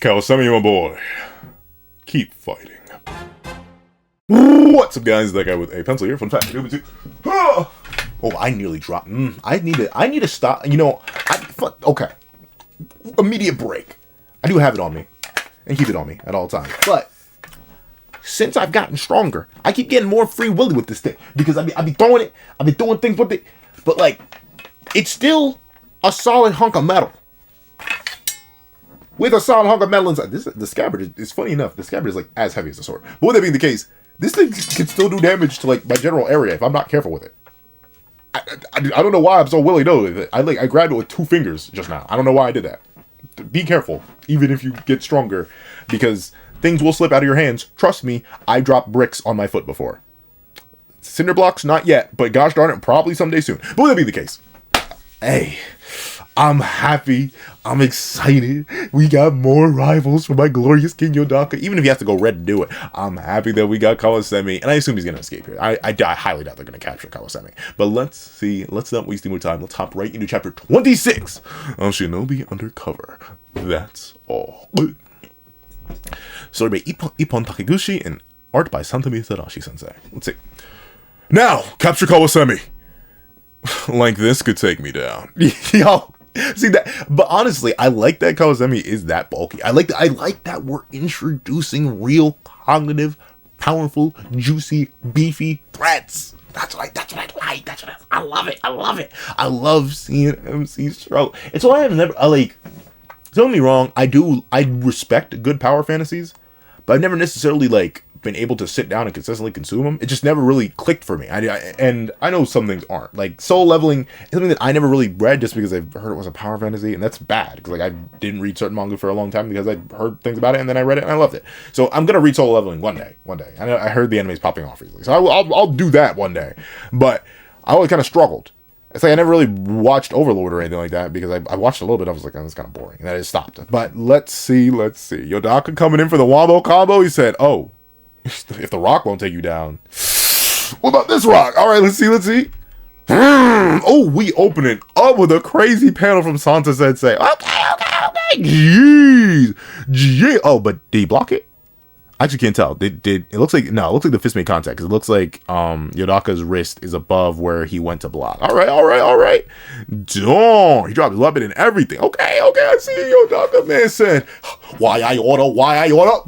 Kawasami, my boy. Keep fighting. What's up, guys? That guy with a pencil here. Fun fact. Oh, I nearly dropped. I need to stop. You know, okay. Immediate break. I do have it on me. And keep it on me at all times. But since I've gotten stronger, I keep getting more free willy with this thing. Because I be throwing it. I be doing things with it. But, like, it's still a solid hunk of metal. With a solid hunk of metal inside. The scabbard is funny enough. The scabbard is, like, as heavy as a sword. But with that being the case, this thing can still do damage to, like, my general area if I'm not careful with it. I don't know why I'm so willy-nilly with it. I grabbed it with 2 fingers just now. I don't know why I did that. Be careful, even if you get stronger, because things will slip out of your hands. Trust me, I dropped bricks on my foot before. Cinder blocks, not yet, but gosh darn it, probably someday soon. But would that be the case? Hey, I'm happy. I'm excited. We got more rivals for my glorious King Yodaka. Even if he has to go red to do it, I'm happy that we got Kawasami. And I assume he's going to escape here. I highly doubt they're going to capture Kawasami. But let's see. Let's not waste any more time. Let's hop right into chapter 26 of Shinobi Undercover. That's all. Story by Ippon Takeguchi and art by Santami Tadashi Sensei. Let's see. Now, capture Kawasami. Like this could take me down. Yo. See that, but honestly, I like that Kawasami is that bulky. I like that we're introducing real cognitive, powerful, juicy, beefy threats. That's what I like. I love it. I love seeing MC struggle. It's why I've never don't get me wrong, I respect good power fantasies, but I've never necessarily been able to sit down and consistently consume them. It just never really clicked for me. And I know some things aren't. Like, soul leveling is something that I never really read just because I've heard it was a power fantasy, and that's bad. Because, I didn't read certain manga for a long time because I heard things about it, and then I read it, and I loved it. So I'm going to read soul leveling one day. I heard the anime's popping off recently. So I'll do that one day. But I always kind of struggled. It's like I never really watched Overlord or anything like that because I watched a little bit. I was like, oh, that's kind of boring. And I just stopped. But let's see. Yodaka coming in for the Wombo combo. He said, oh, if the rock won't take you down, what about this rock? All right, let's see. Oh, we open it up with a crazy panel from Santa Sensei. Okay. Jeez. Oh, but did he block it? I actually can't tell. It looks like the fist made contact because it looks like Yodaka's wrist is above where he went to block. All right. Don't. He dropped his weapon and everything. Okay. I see Yodaka man said, why I order.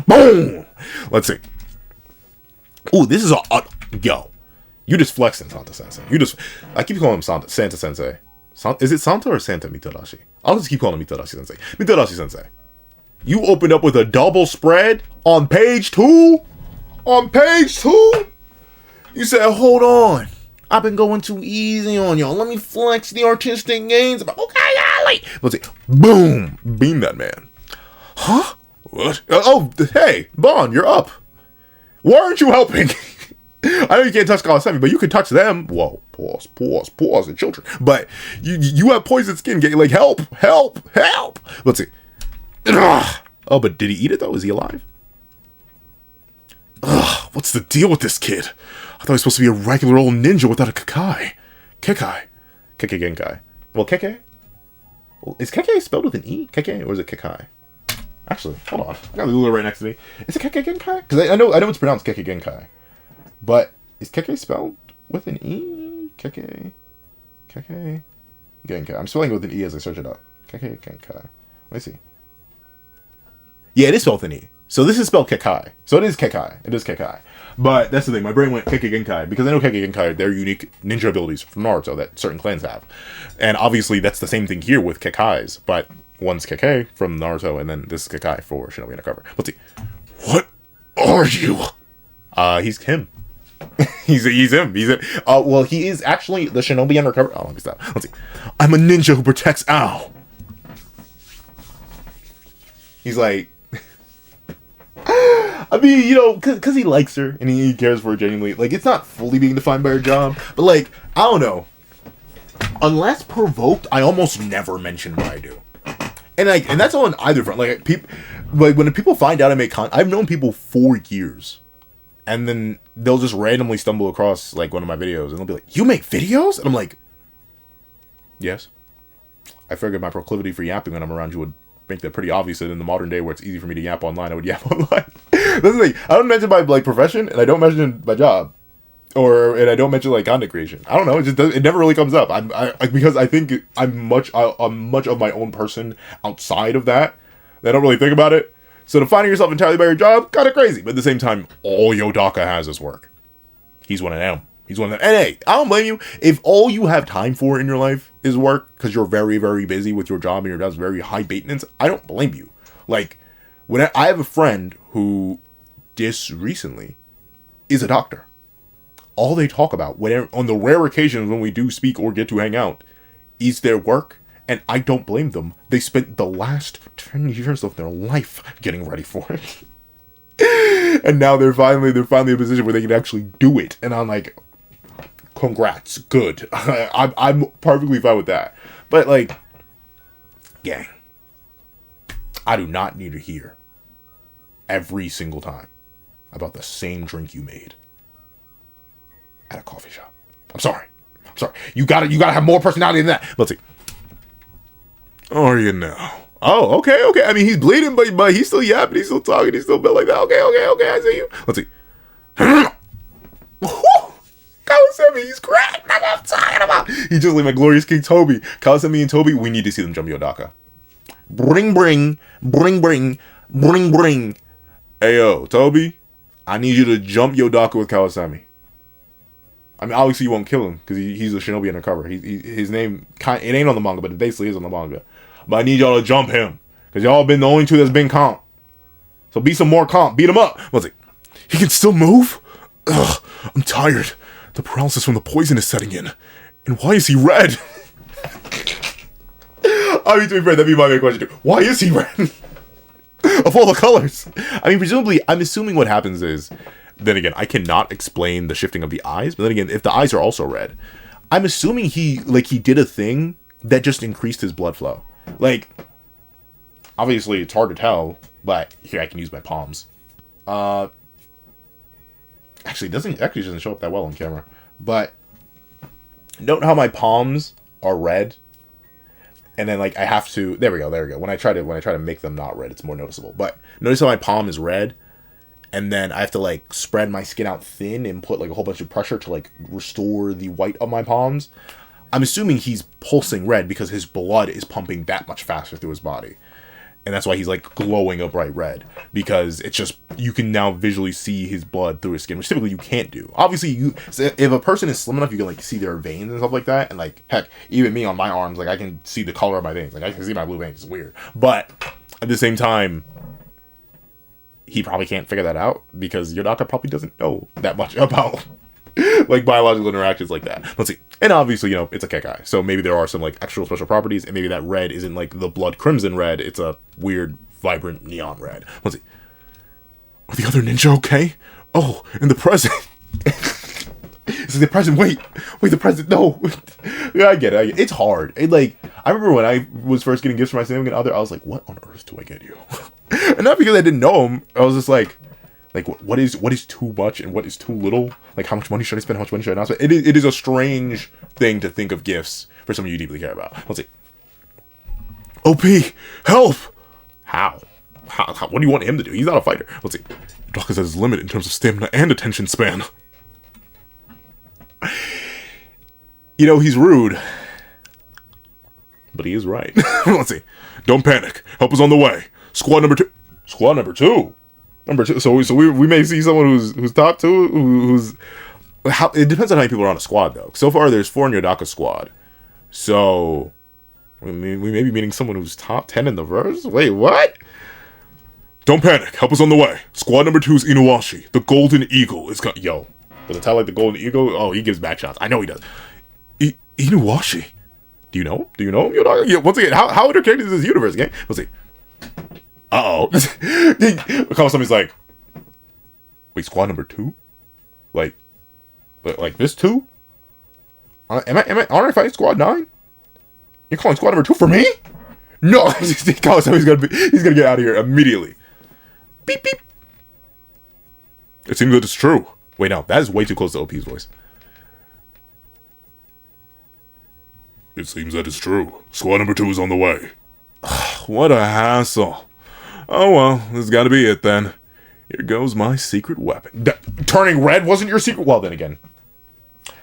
Boom. Let's see. Oh, this is yo. You just flexing, Santa Sensei. I keep calling him Santa Sensei. Is it Santa or Santa Mitarashi? I'll just keep calling him Mitarashi Sensei. Mitarashi Sensei. You opened up with a double spread on page 2? You said, hold on. I've been going too easy on y'all. Let me flex the artistic gains. Okay, let's see. Boom. Beam that man. Huh? What? Oh, hey, Bon, you're up. Why aren't you helping? I know you can't touch Kawasami, but you can touch them. Whoa, pause, the children. But you have poison skin. Get help. Let's see. Oh, but did he eat it though? Is he alive? What's the deal with this kid? I thought he was supposed to be a regular old ninja without a Kekai. Keke Genkai. Well, Keke? Is Keke spelled with an E? Keke? Or is it Kekai? Actually, hold on. I got the ruler right next to me. Is it Keke Genkai? Because I know it's pronounced Keke Genkai. But is Keke spelled with an E? Keke Genkai. I'm spelling it with an E as I search it up. Keke Genkai. Let me see. Yeah, it is spelled with an E. So this is spelled Kekai. So it is Kekai. But that's the thing. My brain went Keke Genkai because I know Keke Genkai, they're unique ninja abilities from Naruto that certain clans have. And obviously that's the same thing here with Kekais. But one's Keke from Naruto, and then this is Kekai for Shinobi Undercover. Let's see. What are you? He's him. he's him. Well, he is actually the Shinobi Undercover. Oh, let me stop. Let's see. I'm a ninja who protects Ao. He's like, I mean, because he likes her and he cares for her genuinely. It's not fully being defined by her job, but I don't know. Unless provoked, I almost never mention what I do. And that's on either front. When people find out I make content, I've known people for years, and then they'll just randomly stumble across one of my videos, and they'll be like, "You make videos?" And I'm like, "Yes." I figured my proclivity for yapping when I'm around you would make that pretty obvious that in the modern day where it's easy for me to yap online, I would yap online. That's the thing. I don't mention my like profession, and I don't mention my job, and I don't mention like content creation. I don't know. It just it never really comes up. Because I think I'm much of my own person outside of that. I don't really think about it. So defining yourself entirely by your job, kind of crazy. But at the same time, all Yodaka has is work. He's one of them. He's one of them. And hey, I don't blame you. If all you have time for in your life is work, because you're very, very busy with your job and your job's very high maintenance, I don't blame you. Like, when I have a friend who just recently is a doctor. All they talk about, whenever, on the rare occasions when we do speak or get to hang out, is their work. And I don't blame them. They spent the last 10 years of their life getting ready for it. And now they're finally in a position where they can actually do it. And I'm like, congrats, good. I'm perfectly fine with that. But like, gang, I do not need to hear every single time about the same drink you made at a coffee shop. I'm sorry. You gotta have more personality than that. Let's see. Are you now? Oh, okay. I mean, he's bleeding, but he's still yapping, he's still talking, he's still built like that. Okay, I see you. Let's see. Kawasemi, he's cracked. That's what I'm talking about. He just like my glorious King Toby. Kawasemi and Toby, we need to see them jump Yodaka. Bring. Ayo, Toby, I need you to jump Yodaka with Kawasemi. I mean, obviously you won't kill him because he's a Shinobi Undercover. His name, it ain't on the manga, but it basically is on the manga. But I need y'all to jump him because y'all been the only two that's been comp. So be some more comp. Beat him up. Let's see. He can still move? Ugh, I'm tired. The paralysis from the poison is setting in. And why is he red? I mean, to be fair, that'd be my main question too. Why is he red? Of all the colors. I mean, presumably, I'm assuming what happens is, then again, I cannot explain the shifting of the eyes, but then again, if the eyes are also red, I'm assuming he did a thing that just increased his blood flow. Like, obviously, it's hard to tell, but here, I can use my palms. Actually, it doesn't show up that well on camera, but note how my palms are red, and then like I have to, there we go. When I try to make them not red, it's more noticeable, but notice how my palm is red, and then I have to like spread my skin out thin and put like a whole bunch of pressure to like restore the white of my palms. I'm assuming he's pulsing red because his blood is pumping that much faster through his body. And that's why he's like glowing a bright red, because it's just, you can now visually see his blood through his skin, which typically you can't do. Obviously, if a person is slim enough, you can like see their veins and stuff like that. And like, heck, even me on my arms, like I can see the color of my veins. Like I can see my blue veins. It's weird. But at the same time, he probably can't figure that out because Yodaka probably doesn't know that much about like biological interactions like that. Let's see. And obviously, you know, it's a Kekai. So maybe there are some like extra special properties, and maybe that red isn't like the blood crimson red, it's a weird, vibrant neon red. Let's see. Are the other ninja okay? Oh, and the present. This is the present. Wait, the present. No. Yeah, I get it. It's hard. I remember when I was first getting gifts for my significant other, I was like, what on earth do I get you? And not because I didn't know him. I was just like what is too much and what is too little? Like, how much money should I spend? How much money should I not spend? It is a strange thing to think of gifts for someone you deeply care about. Let's see. OP, help! How? What do you want him to do? He's not a fighter. Let's see. Doctor has his limit in terms of stamina and attention span. You know, he's rude. But he is right. Let's see. Don't panic. Help is on the way. Squad number two. So we may see someone who's top two, who's it depends on how many people are on a squad though. So far there's 4 in Yodaka's squad, so we may be meeting someone who's top 10 in the verse. Wait, what? Don't panic. Help is on the way. Squad number 2 is Inuwashi. The Golden Eagle is got. Yo, does it tell like the Golden Eagle? Oh, he gives back shots. I know he does. Inuwashi. Do you know him, Yodaka? Yeah. Once again, how interconnected is this universe, gang? Let's see. Uh-oh. Somebody's like, wait, squad number 2? Like this 2? Aren't I fighting squad 9? You're calling squad number 2 for me? No! He's gonna get out of here immediately. Beep, beep. It seems that it's true. Wait, no, that is way too close to OP's voice. It seems that it's true. Squad number 2 is on the way. what a hassle. Oh well, this has got to be it then. Here goes my secret weapon. Turning red wasn't your secret. Well, then again,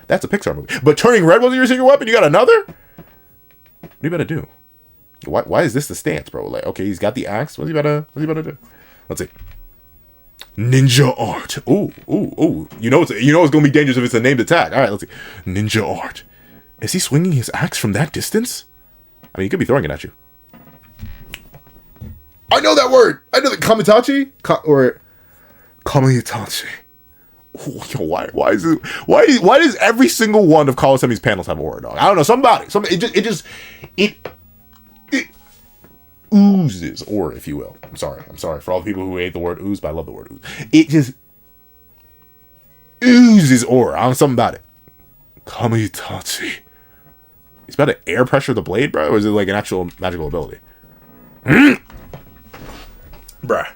that's a Pixar movie. But turning red wasn't your secret weapon. You got another? What do you better do? Why is this the stance, bro? Like, okay, he's got the axe. What's he about to do? Let's see. Ninja art. Ooh. You know it's gonna be dangerous if it's a named attack. All right, let's see. Ninja art. Is he swinging his axe from that distance? I mean, he could be throwing it at you. I know that word. I know the kamitachi or kamitachi. Yo, why does every single one of Kawasemi's panels have a word, dog? I don't know. It oozes, or if you will. I'm sorry for all the people who hate the word ooze, but I love the word ooze. It just oozes aura. I don't know something about it. Kamitachi. He's about to air pressure the blade, bro? Or is it like an actual magical ability? Bruh.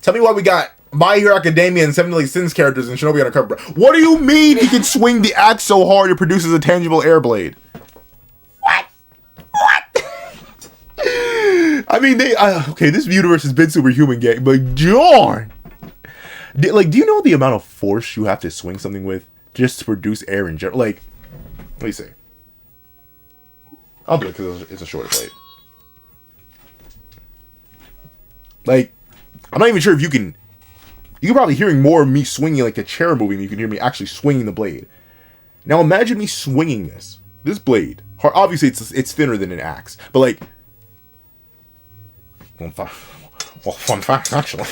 Tell me why we got My Hero Academia and Seven Deadly Sins characters in Shinobi Undercover, bro. What do you mean he can swing the axe so hard it produces a tangible air blade? What? I mean, okay, this universe has been superhuman, gang, but darn. Do you know the amount of force you have to swing something with just to produce air in general? Like, let me see. I'll do it because it's a shorter blade. Like, I'm not even sure if you can... You're probably hearing more of me swinging like the chair moving than you can hear me actually swinging the blade. Now imagine me swinging this blade. Obviously, it's thinner than an axe. But like... fun fact, actually.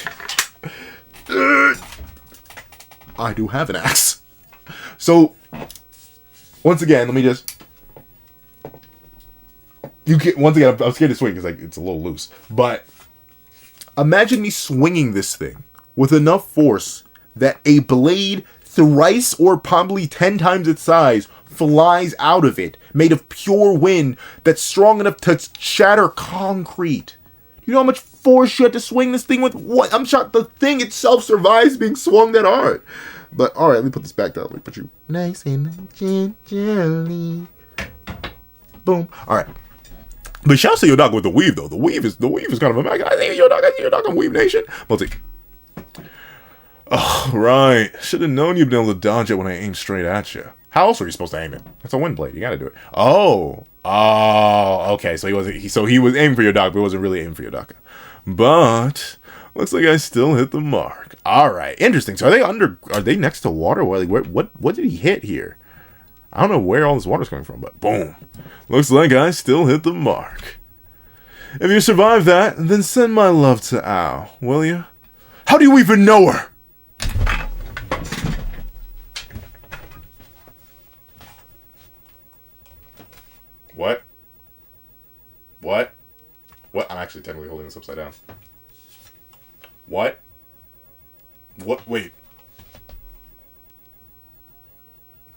I do have an axe. So, once again, let me just... Once again, I'm scared to swing because it's a little loose. But imagine me swinging this thing with enough force that a blade thrice or probably 10 times its size flies out of it, made of pure wind that's strong enough to shatter concrete. You know how much force you have to swing this thing with? What? I'm shocked the thing itself survives being swung that hard. But alright, let me put this back down. Let me put you nice and gingerly. Boom. Alright. But shout out to Yodaka with the weave though. The weave is kind of a mag. I think Yodaka in Weave Nation. Let's see. Oh, right. Should have known you'd been able to dodge it when I aimed straight at you. How else were you supposed to aim it? That's a wind blade. You gotta do it. Oh, okay. So he was aiming for Yodaka, but he wasn't really aiming for Yodaka. But looks like I still hit the mark. All right, interesting. So are they next to water? What did he hit here? I don't know where all this water's coming from, but boom. Looks like I still hit the mark. If you survive that, then send my love to Ao, will you? How do you even know her? What? I'm actually technically holding this upside down. What?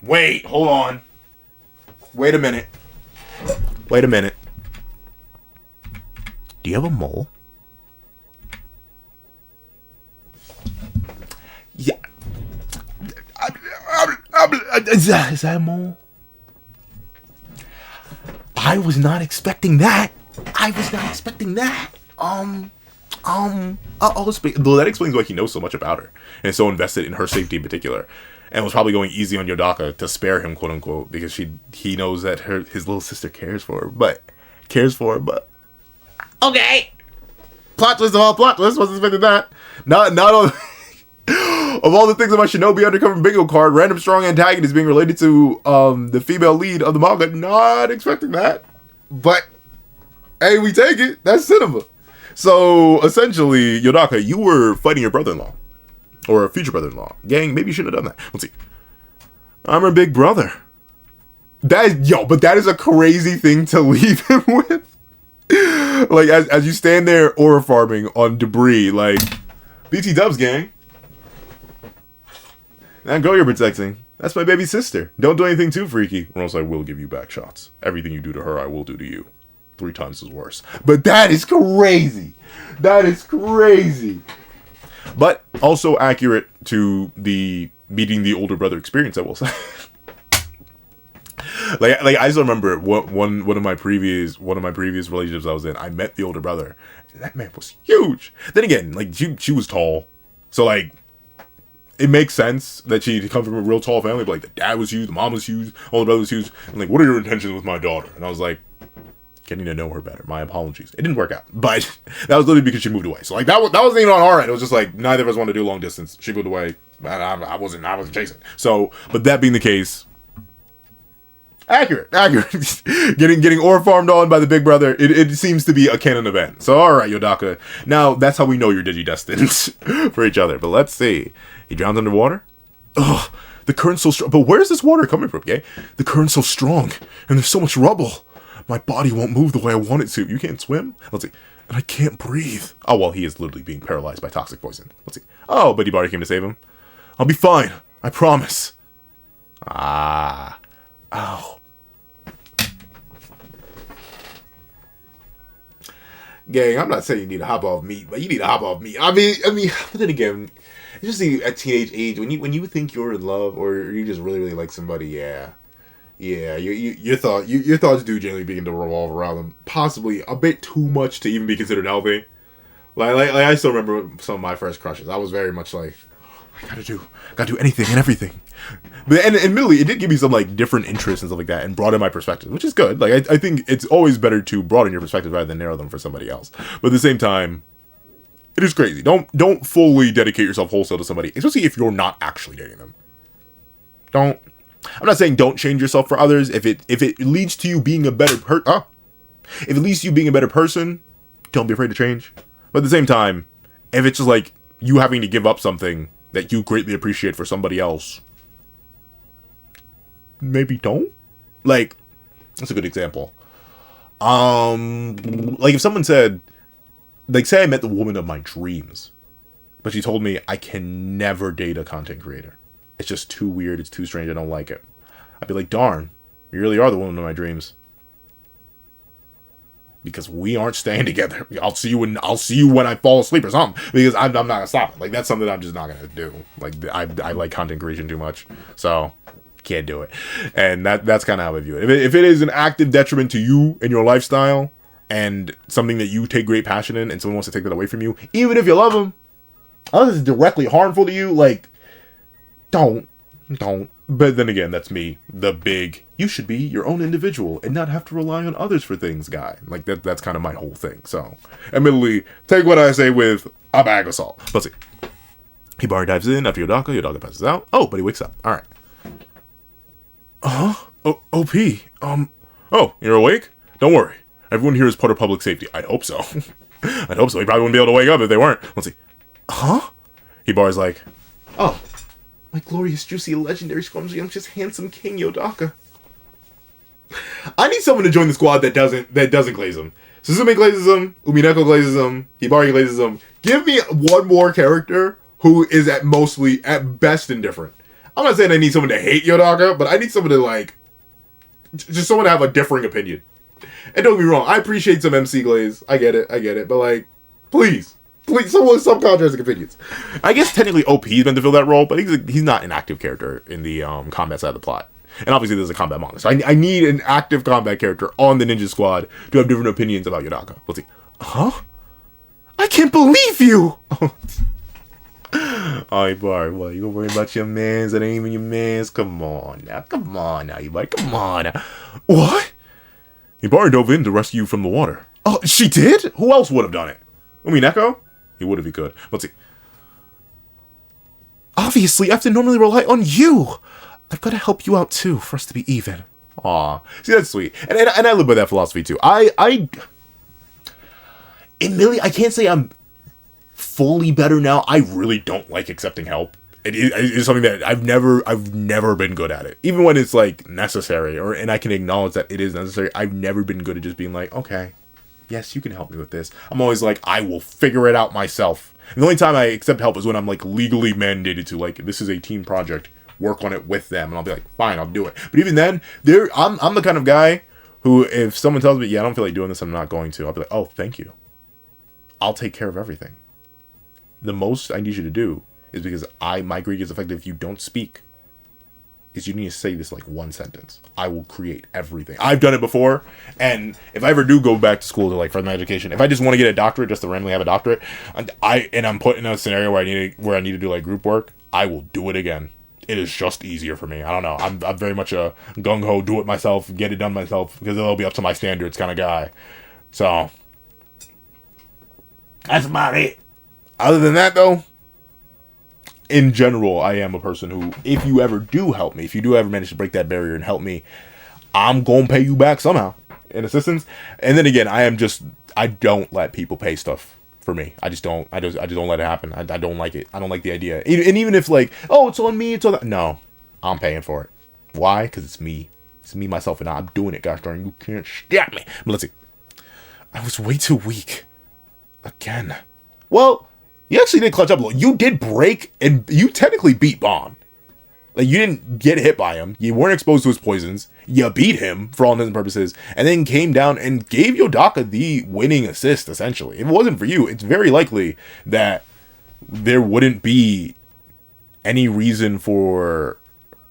Wait, hold on. Wait a minute. Do you have a mole? Yeah. Is that a mole? I was not expecting that. Well, that explains why he knows so much about her and is so invested in her safety in particular, and was probably going easy on Yodaka to spare him, quote unquote, because he knows that his little sister cares for her, but okay. Plot twist of all plot twists. Wasn't expecting that. Not all. Of all the things on my Shinobi Undercover bingo card, random strong antagonist being related to the female lead of the manga. Not expecting that. But, hey, we take it. That's cinema. So, essentially, Yodaka, you were fighting your brother-in-law. Or a future brother-in-law. Gang, maybe you shouldn't have done that. Let's see. I'm her big brother. But that is a crazy thing to leave him with. Like, as you stand there aura farming on debris, like, BT dubs, gang. That girl you're protecting, that's my baby sister. Don't do anything too freaky, or else I will give you back shots. Everything you do to her, I will do to you. 3 times as worse. But that is crazy. But also accurate to the meeting the older brother experience, I will say. like I still remember one of my previous relationships I was in. I met the older brother, and that man was huge. Then again, like she was tall, so like it makes sense that she come from a real tall family. But like the dad was huge, the mom was huge, older brother was huge, and like, what are your intentions with my daughter? And I was like, getting to know her better. My apologies. It didn't work out, but that was literally because she moved away. So like that wasn't even on our end. It was just like neither of us wanted to do long distance. She moved away. I wasn't chasing. So, but that being the case, accurate. getting ore farmed on by the big brother. It seems to be a canon event. So all right, Yodaka. Now that's how we know you're digidestined for each other. But let's see. He drowns underwater. Ugh. The current's so strong. But where's this water coming from? Okay, the current's so strong, and there's so much rubble. My body won't move the way I want it to. You can't swim? Let's see. And I can't breathe. Oh, well, he is literally being paralyzed by toxic poison. Let's see. Oh, but Hibari came to save him. I'll be fine. I promise. Ah. Ow. Gang, I'm not saying you need to hop off meat, but you need to hop off meat. I mean, but then again, it's just at teenage age, when you think you're in love or you just really, really like somebody, yeah. Yeah, your thoughts do generally begin to revolve around them. Possibly a bit too much to even be considered healthy. Like I still remember some of my first crushes. I was very much like, I gotta do anything and everything. But and admittedly, it did give me some like different interests and stuff like that, and broaden my perspective, which is good. Like I think it's always better to broaden your perspective rather than narrow them for somebody else. But at the same time, it is crazy. Don't fully dedicate yourself wholesale to somebody, especially if you're not actually dating them. I'm not saying don't change yourself for others. If it leads to you being a better if it leads to you being a better person, don't be afraid to change. But at the same time, if it's just like you having to give up something that you greatly appreciate for somebody else, maybe don't. Like, that's a good example. Like if someone said, like, say I met the woman of my dreams, but she told me I can never date a content creator. It's just too weird. It's too strange. I don't like it. I'd be like, darn, you really are the woman of my dreams. Because we aren't staying together. I'll see you when I fall asleep or something. Because I'm not gonna stop it. Like that's something I'm just not gonna do. Like I like content creation too much, so can't do it. And that's kind of how I view it. If it is an active detriment to you and your lifestyle, and something that you take great passion in, and someone wants to take that away from you, even if you love them, unless it's directly harmful to you, like. Don't. But then again, that's me. The big, you should be your own individual and not have to rely on others for things guy. Like, that's kind of my whole thing. So, admittedly, take what I say with a bag of salt. Let's see. Hibari dives in after Yodaka passes out. Oh, but he wakes up. Alright. OP. Oh, you're awake? Don't worry. Everyone here is part of public safety. I'd hope so. I'd hope so. He probably wouldn't be able to wake up if they weren't. Let's see. Hibari's like, oh. My glorious, juicy, legendary, scrumptious, handsome King Yodaka. I need someone to join the squad that doesn't glaze him. Suzume glazes him, Umineko glazes him, Hibari glazes him. Give me one more character who is at best indifferent. I'm not saying I need someone to hate Yodaka, but I need someone to like, just someone to have a differing opinion. And don't get me wrong, I appreciate some MC glaze. I get it, but like, please, someone with some contrasting opinions. I guess technically OP's meant to fill that role, but he's not an active character in the combat side of the plot. And obviously there's a combat manga, so I need an active combat character on the ninja squad to have different opinions about Yodaka. Let's see. I can't believe you! Alright, Bar, what, you gonna worry about your mans that ain't even your mans? Come on now, you buddy, come on now. What? Hibari dove in to rescue you from the water. Oh, she did? Who else would have done it? Umineko? He would if he could. Let's see. Obviously, I have to normally rely on you. I've got to help you out too, for us to be even. Aw. See, that's sweet. And I live by that philosophy too. Admittedly, I can't say I'm fully better now. I really don't like accepting help. It is something that I've never been good at it. Even when it's like necessary, and I can acknowledge that it is necessary, I've never been good at just being like, okay, yes, you can help me with this. I'm always like, I will figure it out myself. And the only time I accept help is when I'm like legally mandated to, like, this is a team project, work on it with them, and I'll be like, fine, I'll do it. But even then, I'm the kind of guy who, if someone tells me, yeah, I don't feel like doing this, I'm not going to, I'll be like, oh, thank you. I'll take care of everything. The most I need you to do is because my greed is effective if you don't speak. is you need to say this like one sentence. I will create everything. I've done it before, and if I ever do go back to school to like further my education, if I just want to get a doctorate, just to randomly have a doctorate, and I'm put in a scenario where I need to do like group work, I will do it again. It is just easier for me. I don't know. I'm very much a gung ho, do it myself, get it done myself, because it'll be up to my standards kind of guy. So that's about it. Other than that, though, in general, I am a person who, if you ever do help me, if you do ever manage to break that barrier and help me, I'm gonna pay you back somehow in assistance. And then again, I don't let people pay stuff for me. I just don't let it happen. I don't like it. I don't like the idea. And even if like, oh, it's on me, it's on that. No, I'm paying for it. Why? Because it's me. It's me, myself, and I'm doing it. Gosh darn, you can't stop me. But let's see. I was way too weak. Again. Well, you actually did clutch up a little. You did break, and you technically beat Bond. Like, you didn't get hit by him. You weren't exposed to his poisons. You beat him, for all intents and purposes, and then came down and gave Yodaka the winning assist, essentially. If it wasn't for you, it's very likely that there wouldn't be any reason for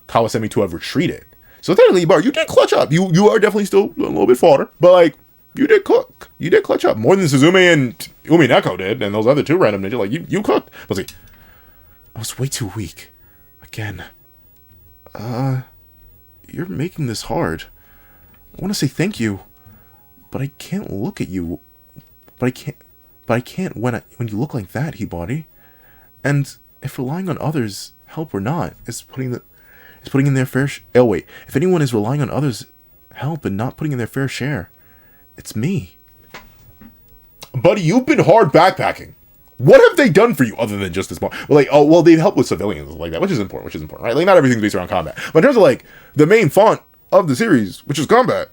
Kawasemi to have retreated. So technically, Bar, you did clutch up. You are definitely still a little bit fodder, but, like, you did cook. You did clutch up more than Suzume and Umineko did, and those other two random ninja. Like, you cooked. Let's see. I was way too weak. Again. You're making this hard. I want to say thank you, but I can't look at you. But I can't when you look like that, Hibari. And if relying on others help or not is putting in their fair. If anyone is relying on others' help and not putting in their fair share, it's me. Buddy, you've been hard backpacking. What have they done for you other than just this moment? Like, oh, well, they've helped with civilians like that, which is important, right? Like, not everything's based around combat. But in terms of, like, the main font of the series, which is combat,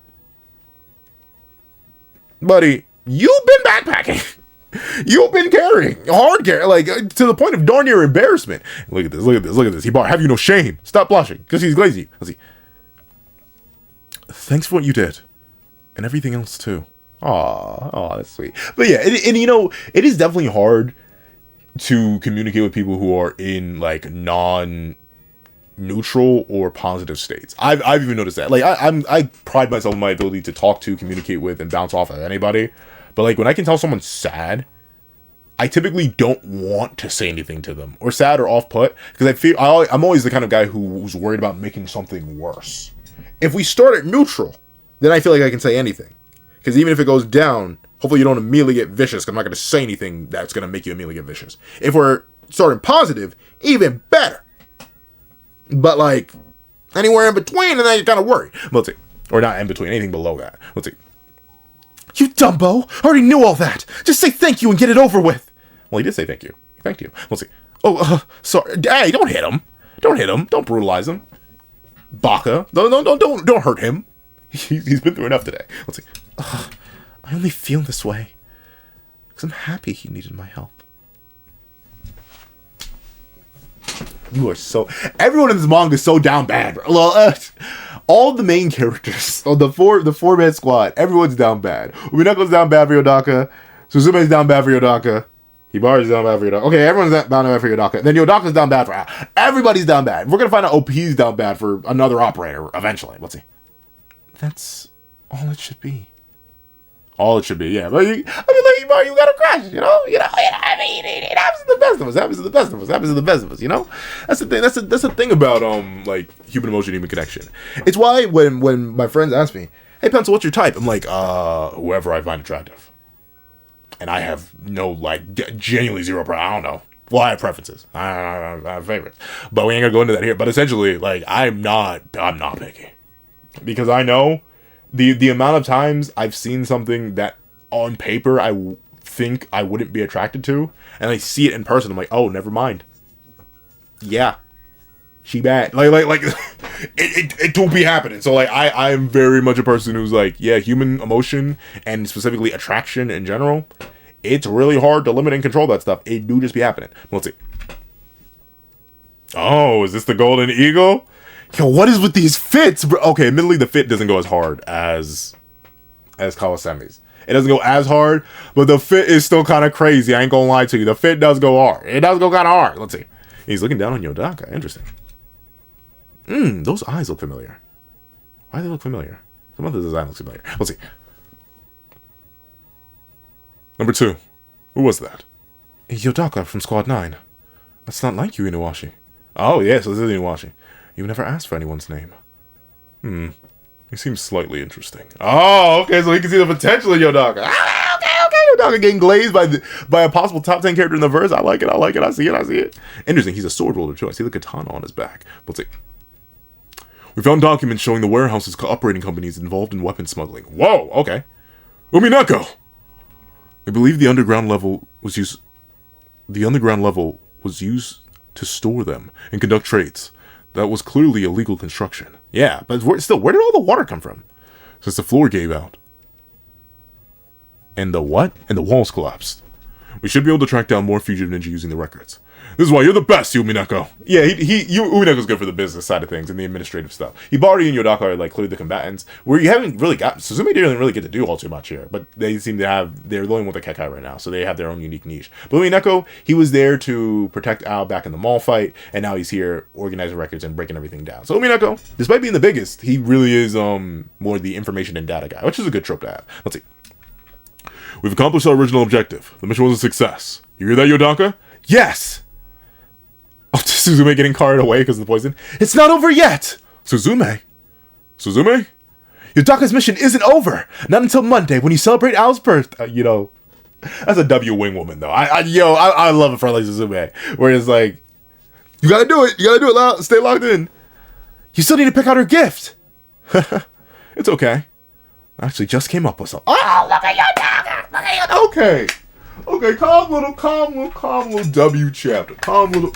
buddy, you've been backpacking. You've been carrying, hard carry, like, to the point of darn near embarrassment. Look at this. Hibari, have you no shame? Stop blushing, because he's lazy. Let's see. Thanks for what you did. And everything else, too. Aw, that's sweet. But yeah, and you know, it is definitely hard to communicate with people who are in, like, non-neutral or positive states. I've even noticed that. Like, I pride myself in my ability to talk to, communicate with, and bounce off of anybody. But, like, when I can tell someone's sad, I typically don't want to say anything to them. Or sad or off-put. Because I'm always the kind of guy who's worried about making something worse. If we start at neutral, then I feel like I can say anything. Because even if it goes down, hopefully you don't immediately get vicious, because I'm not going to say anything that's going to make you immediately get vicious. If we're starting positive, even better. But, like, anywhere in between, and then you're kind of worried. Let's see. Or not in between, anything below that. Let's see. You dumbo! I already knew all that! Just say thank you and get it over with! Well, he did say thank you. Thank you. Let's see. Oh, sorry. Hey, don't hit him. Don't hit him. Don't brutalize him. Baka. Don't hurt him. He's been through enough today. Let's see. I only feel this way because I'm happy he needed my help. You are so... Everyone in this manga is so down bad, bro. Well, all the main characters, the four-man squad, everyone's down bad. Uminako's down bad for Yodaka. Suzume's down bad for Yodaka. Hibari's down bad for Yodaka. Okay, everyone's down bad for Yodaka. Then Yodaka's down bad for... Everybody's down bad. We're going to find out OP's down bad for another operator eventually. Let's see. That's all it should be. All it should be, yeah. But you gotta crash, you know. I mean, it happens to the best of us. You know. That's the thing. That's the thing about like human emotion, human connection. It's why when my friends ask me, "Hey, Pencil, what's your type?" I'm like, whoever I find attractive. And I have no, like, genuinely zero. I don't know. Well, I have preferences. I have favorites, but we ain't gonna go into that here. But essentially, like, I'm not picky, because I know. The amount of times I've seen something that on paper I think I wouldn't be attracted to, and I see it in person, I'm like, oh, never mind. Yeah, she bad. Like it don't be happening. So like I'm very much a person who's like, yeah, human emotion and specifically attraction in general, it's really hard to limit and control that stuff. It do just be happening. Let's see. Oh, is this the Golden Eagle? Yo, what is with these fits, bro? Okay, admittedly, the fit doesn't go as hard as Kawasemi's. It doesn't go as hard, but the fit is still kind of crazy. I ain't gonna lie to you. The fit does go hard. It does go kind of hard. Let's see. He's looking down on Yodaka. Interesting. Those eyes look familiar. Why do they look familiar? Some of the design looks familiar. Let's see. Number 2. Who was that? Yodaka from Squad 9. That's not like you, Inuwashi. Oh, yes, this is Inuwashi. You never asked for anyone's name. He seems slightly interesting. Oh, okay, so he can see the potential in Yodaka. Okay. Yodaka getting glazed by a possible top 10 character in the verse. I like it. I see it. Interesting, he's a sword wielder too. I see the katana on his back. Let's see. We found documents showing the warehouse's operating companies involved in weapon smuggling. Whoa, okay. Umineko! They believe the underground level was used to store them and conduct trades. That was clearly illegal construction. Yeah, but where did all the water come from? Since the floor gave out. And the what? And the walls collapsed. We should be able to track down more fugitive ninja using the records. This is why you're the best, Umineko. Yeah, Umineko's good for the business side of things and the administrative stuff. Hibari and Yodaka are like clearly the combatants, where you haven't really got. Suzume didn't really get to do all too much here, but they seem to have. They're the only one with the Kekai right now, so they have their own unique niche. But Umineko, he was there to protect Ao back in the mall fight, and now he's here organizing records and breaking everything down. So Umineko, despite being the biggest, he really is more the information and data guy, which is a good trope to have. Let's see. We've accomplished our original objective. The mission was a success. You hear that, Yodaka? Yes! Oh, Suzume getting carried away because of the poison. It's not over yet! Suzume? Yodaka's mission isn't over! Not until Monday when you celebrate Ao's birthday. That's a W wing woman, though. I love it for like Suzume. Where it's like, you gotta do it. Stay locked in. You still need to pick out her gift. It's okay. I actually just came up with something. Oh, look at Yodaka! Okay. Okay, calm little W chapter. Calm little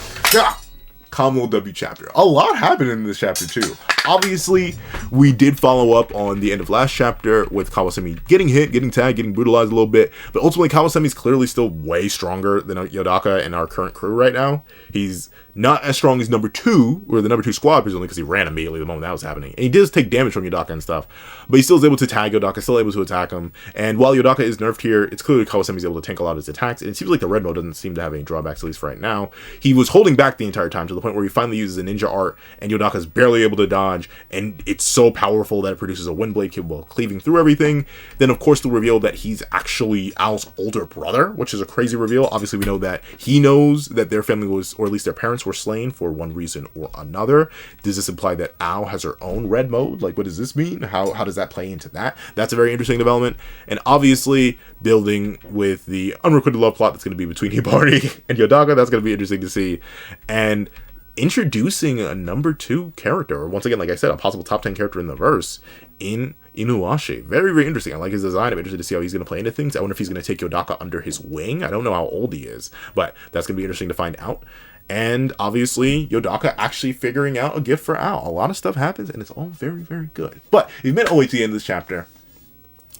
W chapter. A lot happened in this chapter too. Obviously, we did follow up on the end of last chapter with Kawasami getting hit, getting tagged, getting brutalized a little bit. But ultimately, Kawasami's clearly still way stronger than Yodaka and our current crew right now. He's not as strong as number 2, or the number 2 squad, presumably, because he ran immediately the moment that was happening. And he does take damage from Yodaka and stuff, but he still is able to tag Yodaka, still able to attack him. And while Yodaka is nerfed here, it's clearly Kawasami's able to tank a lot of his attacks, and it seems like the red mode doesn't seem to have any drawbacks, at least for right now. He was holding back the entire time to the point where he finally uses a ninja art, and Yodaka's barely able to dodge, and it's so powerful that it produces a wind blade capable of cleaving through everything. Then, of course, the reveal that he's actually Ao's older brother, which is a crazy reveal. Obviously, we know that he knows that their family was, or at least their parents were slain for one reason or another. Does this imply that Ao has her own red mode? Like, what does this mean? How does that play into that? That's a very interesting development. And obviously, building with the unrequited love plot that's going to be between Hibari and Yodaka, that's going to be interesting to see. And introducing a number 2 character, or once again, like I said, a possible top 10 character in the verse in Inuwashi. Very, very interesting. I like his design. I'm interested to see how he's going to play into things. I wonder if he's going to take Yodaka under his wing. I don't know how old he is, but that's going to be interesting to find out. And obviously, Yodaka actually figuring out a gift for Ao. A lot of stuff happens, and it's all very, very good. But if you've been all the way to the end of this chapter,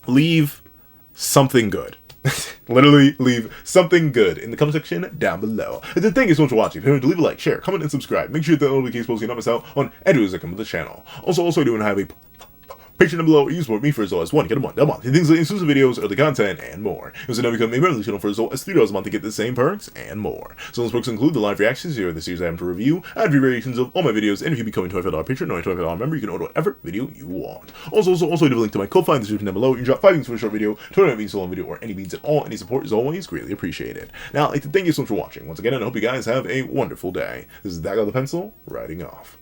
leave something good. Literally leave something good in the comment section down below. And then thank you so much for watching. If you want to leave a like, share, comment, and subscribe. Make sure that notifications post you not miss out on any videos that come to the channel. Also, I do want to have a Patreon down below, or you support me for as low as $1, get a month, a month. Things like exclusive videos, early content, and more. So now become a member of the channel for as low as $3 a month to get the same perks and more. So those perks include the live reactions here, the series I have to review, ad variations of all my videos, and if you become a $25 patron or a $25 member, you can order whatever video you want. Also, I have a link to my Ko-Fi in the description down below. You can drop 5 things for a short video, 29 means a long video, or any means at all. Any support is always greatly appreciated. Now, I'd like to thank you so much for watching once again, and I hope you guys have a wonderful day. This is That Guy with the Pencil, writing off.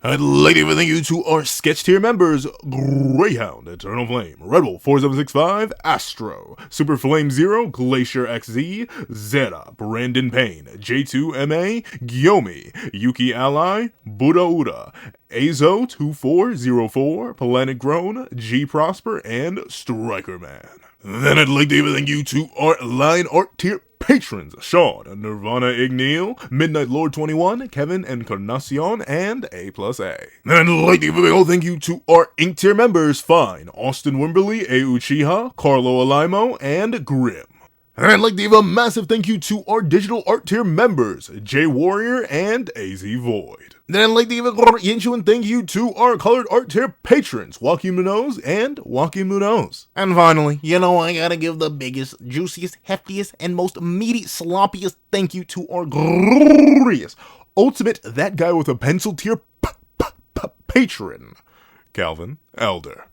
I'd like to thank you to our sketch tier members: Greyhound, Eternal Flame, Red Wolf 4765, Astro, Super Flame Zero, Glacier XZ, Zeta, Brandon Payne, J2MA, Gyomi, Yuki Ally, Buddha Uda, Azo 2404, Planet Grown, G Prosper, and Striker Man. Then I'd like to thank you to our line art tier patrons: Sean, Nirvana Igneel, Midnight Lord 21, Kevin Encarnacion, and A+A. And I'd like to give a big old thank you to our Ink tier members: Fine, Austin Wimberly, A Uchiha, Carlo Alaimo, and Grim. And I'd like to give a massive thank you to our digital art tier members: J Warrior and AZ Void. Then I'd like to give a and thank you to our colored art tier patrons, Joaquin Munoz and Joaquin Munoz. And finally, I gotta give the biggest, juiciest, heftiest, and most meaty, sloppiest thank you to our glorious, ultimate, that guy with a pencil tier patron, Calvin Elder.